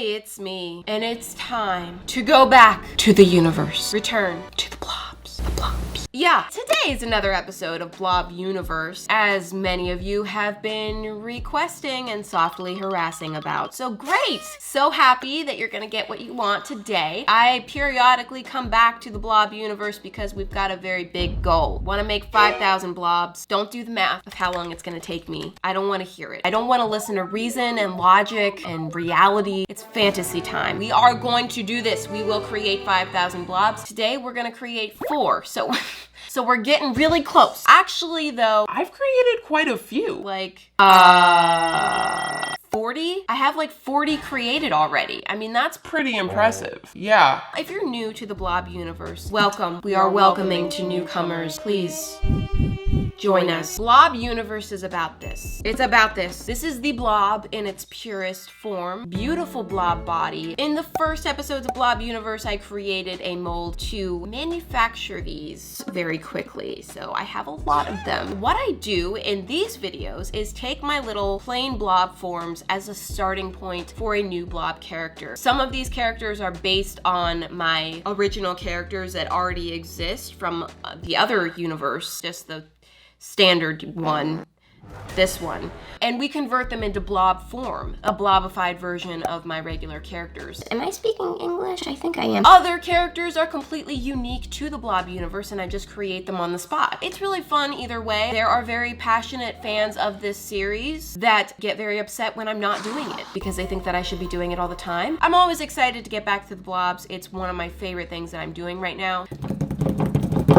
Hey, it's me. And it's time to go back to the universe. Return to the blobs. The blobs. Yeah, today is another episode of Blob Universe, as many of you have been requesting and softly harassing about. So great! So happy that you're gonna get what you want today. I periodically come back to the Blob Universe because we've got a very big goal. Want to make 5,000 blobs. Don't do the math of how long it's gonna take me. I don't want to hear it. I don't want to listen to reason and logic and reality. It's fantasy time. We are going to do this. We will create 5,000 blobs. Today we're gonna create 4. So we're getting really close. Actually, though, I've created quite a few. Like, 40? I have like 40 created already. I mean, that's Pretty impressive. Yeah. If you're new to the Blob Universe, welcome. We are welcoming to newcomers. Please join us. Blob Universe is about this. It's about this. This is the blob in its purest form. Beautiful blob body. In the first episodes of Blob Universe, I created a mold to manufacture these very quickly. So I have a lot of them. What I do in these videos is take my little plain blob forms as a starting point for a new blob character. Some of these characters are based on my original characters that already exist from the other universe, just the standard one, this one. And we convert them into blob form, a blobified version of my regular characters. Am I speaking English? I think I am. Other characters are completely unique to the Blob Universe and I just create them on the spot. It's really fun either way. There are very passionate fans of this series that get very upset when I'm not doing it because they think that I should be doing it all the time. I'm always excited to get back to the blobs. It's one of my favorite things that I'm doing right now.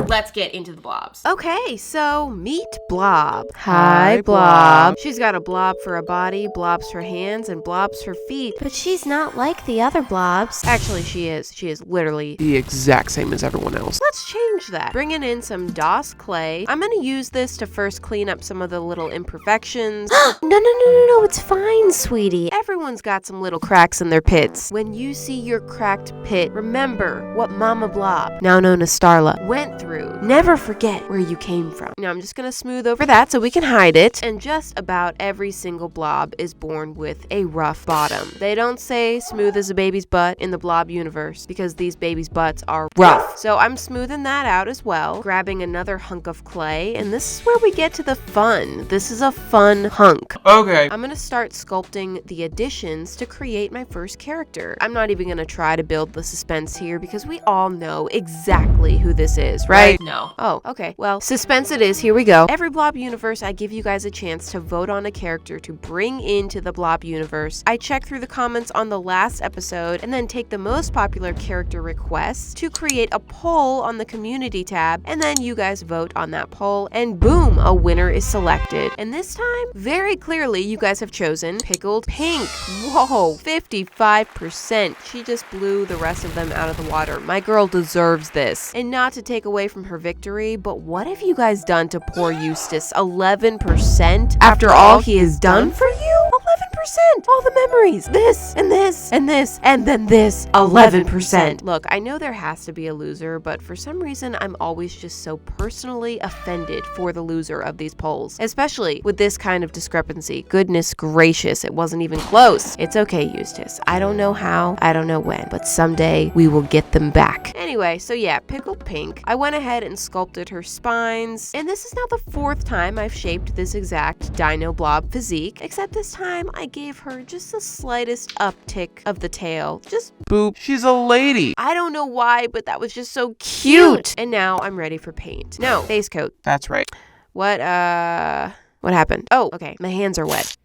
Let's get into the blobs. Okay, so meet Blob. Hi, Blob. She's got a blob for a body, blobs for hands, and blobs for feet. But she's not like the other blobs. Actually, she is. She is literally The exact same as everyone else. Let's change that. Bringing in some DOS clay. I'm gonna use this to first clean up some of the little imperfections. No, it's fine, sweetie. Everyone's got some little cracks in their pits. When you see your cracked pit, remember what Mama Blob, now known as Starla, went through. Never forget where you came from. Now I'm just gonna smooth over that so we can hide it. And just about every single blob is born with a rough bottom. They don't say smooth as a baby's butt in the Blob Universe because these babies' butts are rough. So I'm smoothing that out as well, grabbing another hunk of clay, and this is where we get to the fun. This is a fun hunk. Okay. I'm gonna start sculpting the additions to create my first character. I'm not even gonna try to build the suspense here because we all know exactly who this is, right? No. Oh, okay. Well, suspense it is. Here we go. Every Blob Universe, I give you guys a chance to vote on a character to bring into the Blob Universe. I check through the comments on the last episode and then take the most popular character requests to create a poll on the community tab, and then you guys vote on that poll, and boom, a winner is selected. And this time, very clearly, you guys have chosen Pickled Pink. Whoa, 55%. She just blew the rest of them out of the water. My girl deserves this. And not to take away from her victory, but what have you guys done to poor Eustace? 11% after all he has done for you? 11%! All the memories! This, and this, and this, and then this. 11%. Look, I know there has to be a loser, but for some reason, I'm always just so personally offended for the loser of these polls, especially with this kind of discrepancy. Goodness gracious, it wasn't even close. It's okay, Eustace. I don't know how, I don't know when, but someday we will get them back. Anyway, so yeah, Pickled Pink. I went ahead and sculpted her spines, and this is now the 4th time I've shaped this exact dino blob physique, except this time I gave her just the slightest uptick of the tail. Just Boop. She's a lady. I don't know why, but that was just so cute. And now I'm ready for paint. No, base coat. That's right. What happened? Oh, okay, my hands are wet.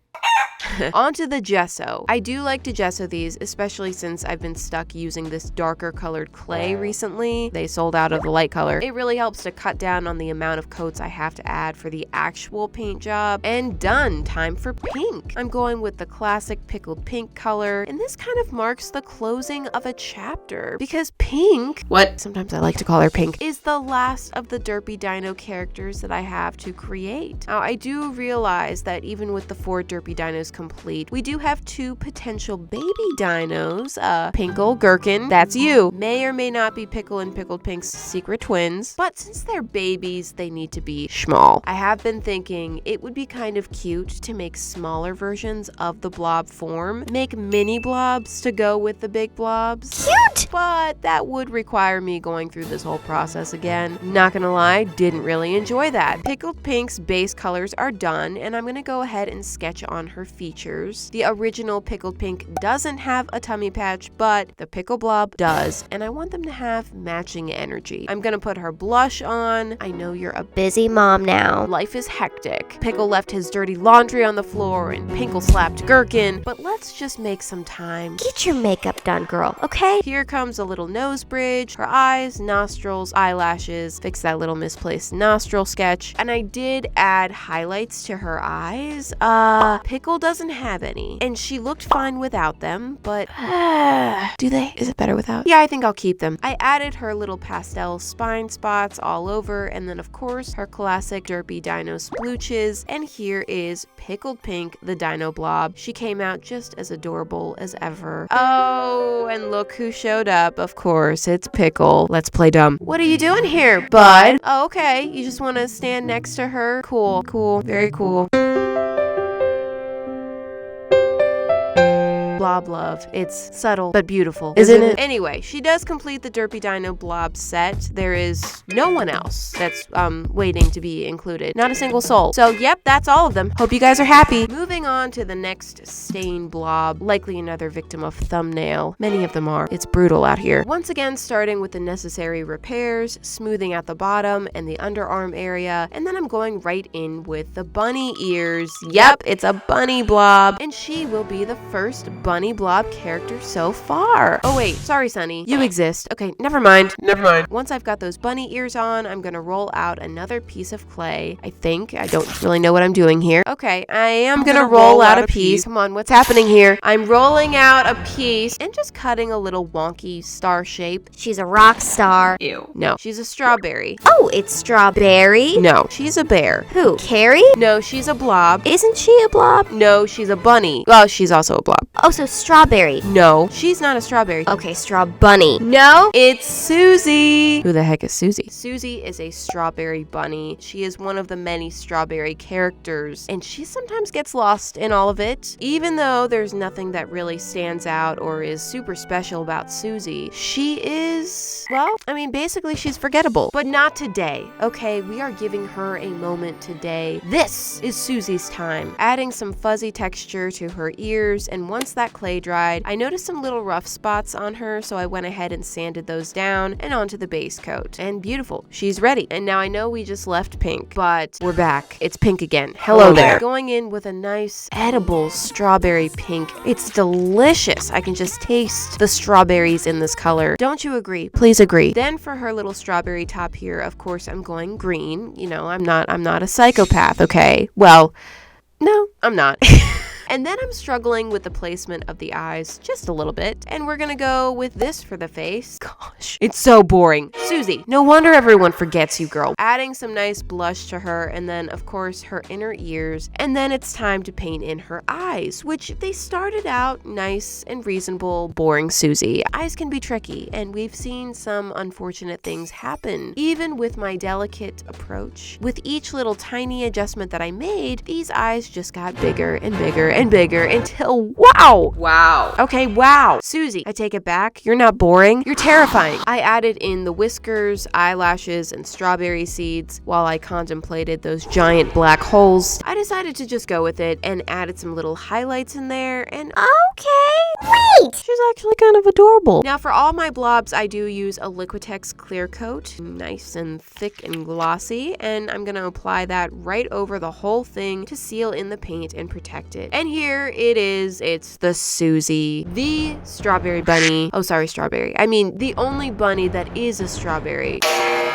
Onto the gesso. I do like to gesso these, especially since I've been stuck using this darker colored clay recently. They sold out of the light color. It really helps to cut down on the amount of coats I have to add for the actual paint job. And done. Time for pink. I'm going with the classic Pickled Pink color, and this kind of marks the closing of a chapter because Pink, what sometimes I like to call her Pink, is the last of the Derpy Dino characters that I have to create. Now, I do realize that even with the 4 Derpy Dinos complete. We do have 2 potential baby dinos. Pinkle, Gherkin, that's you. May or may not be Pickle and Pickled Pink's secret twins, but since they're babies, they need to be small. I have been thinking it would be kind of cute to make smaller versions of the blob form, make mini blobs to go with the big blobs. Cute! But that would require me going through this whole process again. Not gonna lie, didn't really enjoy that. Pickled Pink's base colors are done, and I'm gonna go ahead and sketch on her features. The original Pickled Pink doesn't have a tummy patch, but the Pickle Blob does, and I want them to have matching energy. I'm gonna put her blush on. I know you're a Busy mom now. life is hectic. Pickle left his dirty laundry on the floor, and Pinkle slapped Gherkin, but let's just make some time. Get your makeup done, girl, okay? Here comes a little nose bridge, her eyes, nostrils, eyelashes, fix that little misplaced nostril sketch, and I did add highlights to her eyes. Pickle doesn't have any, and she looked fine without them, but do they? Is it better without? Yeah, I think I'll keep them. I added her little pastel spine spots all over, and then of course her classic derpy dino splooches, and here is Pickled Pink, the dino blob. She came out just as adorable as ever. Oh, and look who showed up. Of course, it's Pickle. Let's play dumb. What are you doing here, bud? Oh, okay. You just want to stand next to her? Cool, cool, very cool. Blob love. It's subtle but beautiful, isn't it? Anyway, she does complete the Derpy Dino Blob set. There is no one else that's waiting to be included. Not a single soul. So yep, that's all of them. Hope you guys are happy. Moving on to the next stain blob, likely another victim of thumbnail. Many of them are. It's brutal out here. Once again, starting with the necessary repairs, smoothing out the bottom and the underarm area, and then I'm going right in with the bunny ears. Yep, it's a bunny blob, and she will be the first bunny blob character so far. Oh wait, sorry Sunny, you exist. Okay, never mind. Once I've got those bunny ears on, I'm gonna roll out another piece of clay. I think. I don't really know what I'm doing here. Okay, I am gonna roll out a piece. Come on, what's happening here? I'm rolling out a piece and just cutting a little wonky star shape. She's a rock star. Ew. No, she's a strawberry. Oh, it's Strawberry. No, she's a bear. Who? Carrie? No, she's a blob. Isn't she a blob? No, she's a bunny. Well, she's also a blob. Oh, so Strawberry. No, she's not a strawberry. Okay, Straw Bunny. No? It's Susie. Who the heck is Susie? Susie is a strawberry bunny. She is one of the many strawberry characters, and she sometimes gets lost in all of it. Even though there's nothing that really stands out or is super special about Susie, she is, well, I mean, basically she's forgettable. But not today, okay? We are giving her a moment today. This is Susie's time. Adding some fuzzy texture to her ears, and once that clay dried, I noticed some little rough spots on her, so I went ahead and sanded those down and onto the base coat. And beautiful, she's ready. And now I know we just left pink, but we're back. It's pink again. Hello there. Going in with a nice edible strawberry pink. It's delicious. I can just taste the strawberries in this color. Don't you agree? Please agree. Then for her little strawberry top here, of course, I'm going green. You know, I'm not a psychopath, okay? Well, no, I'm not. And then I'm struggling with the placement of the eyes just a little bit. And we're gonna go with this for the face. Gosh, it's so boring. Susie, no wonder everyone forgets you, girl. Adding some nice blush to her, and then of course her inner ears. And then it's time to paint in her eyes, which they started out nice and reasonable, boring Susie. Eyes can be tricky, and we've seen some unfortunate things happen. Even with my delicate approach, with each little tiny adjustment that I made, these eyes just got bigger and bigger and bigger until wow. Okay, wow. Susie, I take it back. You're not boring. You're terrifying. I added in the whiskers, eyelashes, and strawberry seeds while I contemplated those giant black holes. I decided to just go with it and added some little highlights in there, and Okay, wait! she's actually kind of adorable. Now for all my blobs, I do use a Liquitex clear coat, nice and thick and glossy, and I'm gonna apply that right over the whole thing to seal in the paint and protect it. And here it is. It's the Susie, the strawberry bunny. Oh, sorry, strawberry. I mean, the only bunny that is a strawberry.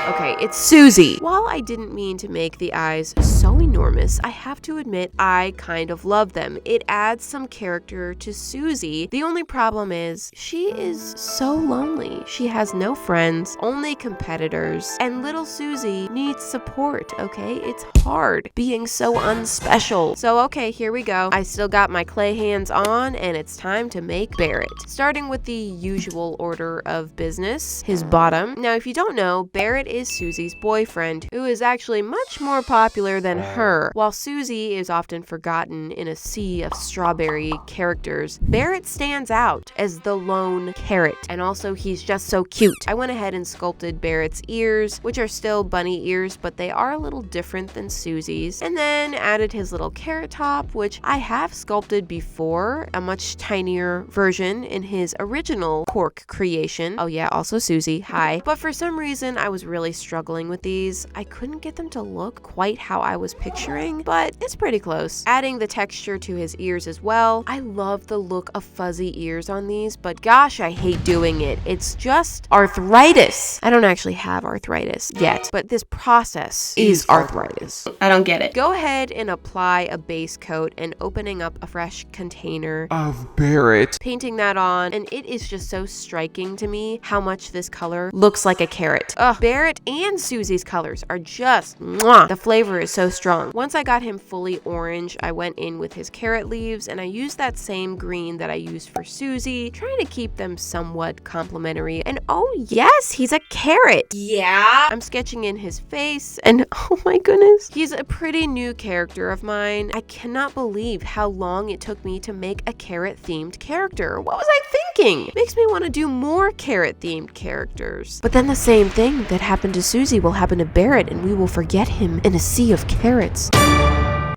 Okay, it's Susie. While I didn't mean to make the eyes so enormous, I have to admit I kind of love them. It adds some character to Susie. The only problem is she is so lonely. She has no friends, only competitors, and little Susie needs support, okay? It's hard being so unspecial. So okay, here we go. I still got my clay hands on, and it's time to make Barrett. Starting with the usual order of business, his bottom. Now, if you don't know, Barrett is Susie's boyfriend, who is actually much more popular than her. While Susie is often forgotten in a sea of strawberry characters, Barrett stands out as the lone carrot, and also he's just so cute. I went ahead and sculpted Barrett's ears, which are still bunny ears, but they are a little different than Susie's, and then added his little carrot top, which I have sculpted before, a much tinier version in his original cork creation. Oh yeah, also Susie, hi. But for some reason, I was really struggling with these. I couldn't get them to look quite how I was picturing, but it's pretty close. Adding the texture to his ears as well. I love the look of fuzzy ears on these, but gosh, I hate doing it. It's just arthritis. I don't actually have arthritis yet, but this process is arthritis. I don't get it. Go ahead and apply a base coat and opening up a fresh container Of Barrett. painting that on, and it is just so striking to me how much this color looks like a carrot. Ugh, Barrett and Susie's colors are just mwah. The flavor is so strong. Once I got him fully orange, I went in with his carrot leaves, and I used that same green that I used for Susie, trying to keep them somewhat complementary. And oh yes, he's a carrot. Yeah. I'm sketching in his face, and oh my goodness, he's a pretty new character of mine. I cannot believe how long it took me to make a carrot-themed character. What was I thinking? Makes me want to do more carrot-themed characters. But then the same thing that happened to Susie will happen to Barrett, and we will forget him in a sea of carrots.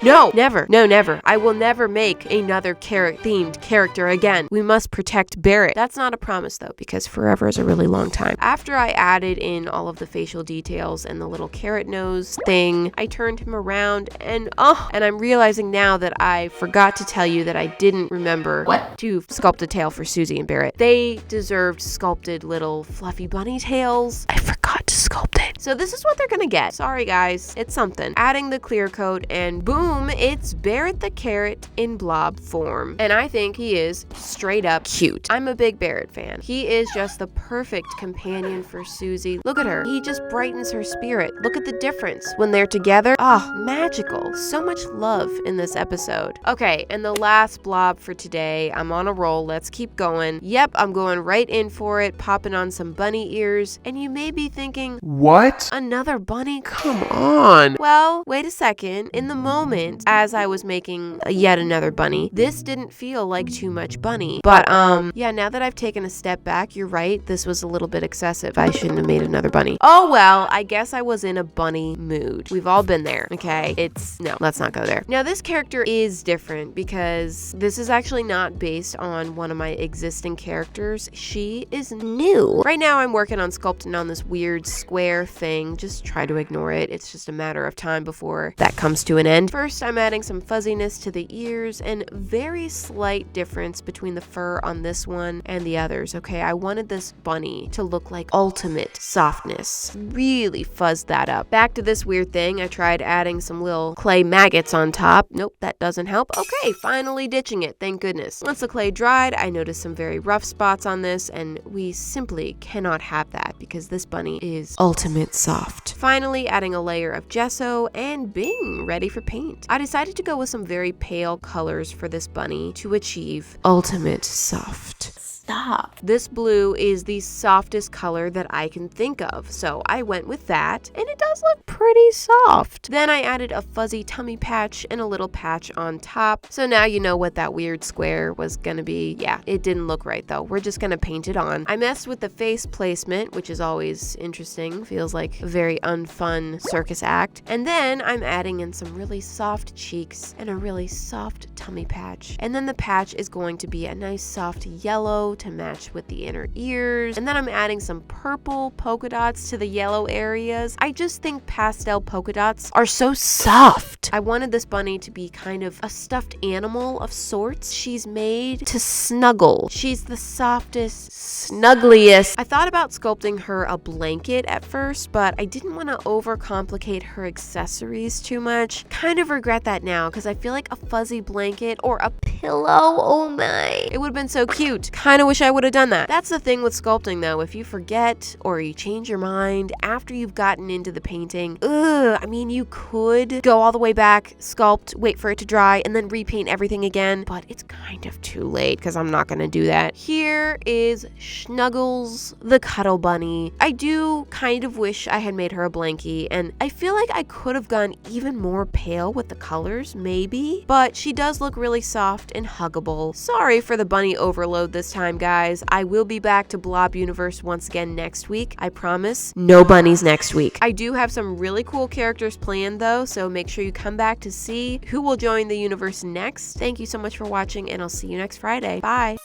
No, never. No, never. I will never make another carrot-themed character again. We must protect Barrett. That's not a promise, though, because forever is a really long time. After I added in all of the facial details and the little carrot nose thing, I turned him around, and I'm realizing now that I forgot to tell you that I didn't remember to sculpt a tail for Susie and Barrett. They deserved sculpted little fluffy bunny tails. I forgot to sculpt it. So this is what they're gonna get. Sorry, guys. It's something. Adding the clear coat, and boom, it's Barrett the carrot in blob form. And I think he is straight up cute. I'm a big Barrett fan. He is just the perfect companion for Susie. Look at her. He just brightens her spirit. Look at the difference when they're together. Oh, magical. So much love in this episode. Okay, and the last blob for today. I'm on a roll. Let's keep going. Yep, I'm going right in for it, popping on some bunny ears. And you may be thinking, What? another bunny? Come on. Well, wait a second. In the moment, as I was making yet another bunny, this didn't feel like too much bunny. But, yeah, now that I've taken a step back, you're right. This was a little bit excessive. I shouldn't have made another bunny. Oh, well, I guess I was in a bunny mood. We've all been there, okay? No, let's not go there. Now, this character is different because this is actually not based on one of my existing characters. She is new. Right now, I'm working on sculpting on this weird square thing. Just try to ignore it. It's just a matter of time before that comes to an end. First, I'm adding some fuzziness to the ears and very slight difference between the fur on this one and the others, okay? I wanted this bunny to look like ultimate softness. Really fuzzed that up. Back to this weird thing, I tried adding some little clay maggots on top. Nope, that doesn't help. Okay, finally ditching it, thank goodness. Once the clay dried, I noticed some very rough spots on this, and we simply cannot have that because this bunny is ultimate soft. Finally, adding a layer of gesso and bing, ready for paint. I decided to go with some very pale colors for this bunny to achieve ultimate soft. Stop. This blue is the softest color that I can think of, so I went with that, and it does look pretty soft. Then I added a fuzzy tummy patch and a little patch on top, so now you know what that weird square was gonna be. Yeah, it didn't look right though. We're just gonna paint it on. I messed with the face placement, which is always interesting. Feels like a very unfun circus act. And then I'm adding in some really soft cheeks and a really soft tummy patch. And then the patch is going to be a nice soft yellow, yellow to match with the inner ears. And then I'm adding some purple polka dots to the yellow areas. I just think pastel polka dots are so soft. I wanted this bunny to be kind of a stuffed animal of sorts. She's made to snuggle. She's the softest, snuggliest. I thought about sculpting her a blanket at first, but I didn't want to overcomplicate her accessories too much. Kind of regret that now because I feel like a fuzzy blanket or a pillow, oh my, it would have been so cute. Kind of wish I would have done that. That's the thing with sculpting though. If you forget or you change your mind after you've gotten into the painting, I mean, you could go all the way back, sculpt, wait for it to dry, and then repaint everything again, but it's kind of too late because I'm not going to do that. Here is Snuggles, the cuddle bunny. I do kind of wish I had made her a blankie, and I feel like I could have gone even more pale with the colors, maybe, but she does look really soft and huggable. Sorry for the bunny overload this time, guys. I will be back to Blob Universe once again next week. I promise, no bunnies next week. I do have some really cool characters planned though, so make sure you come back to see who will join the universe next. Thank you so much for watching, and I'll see you next Friday. Bye!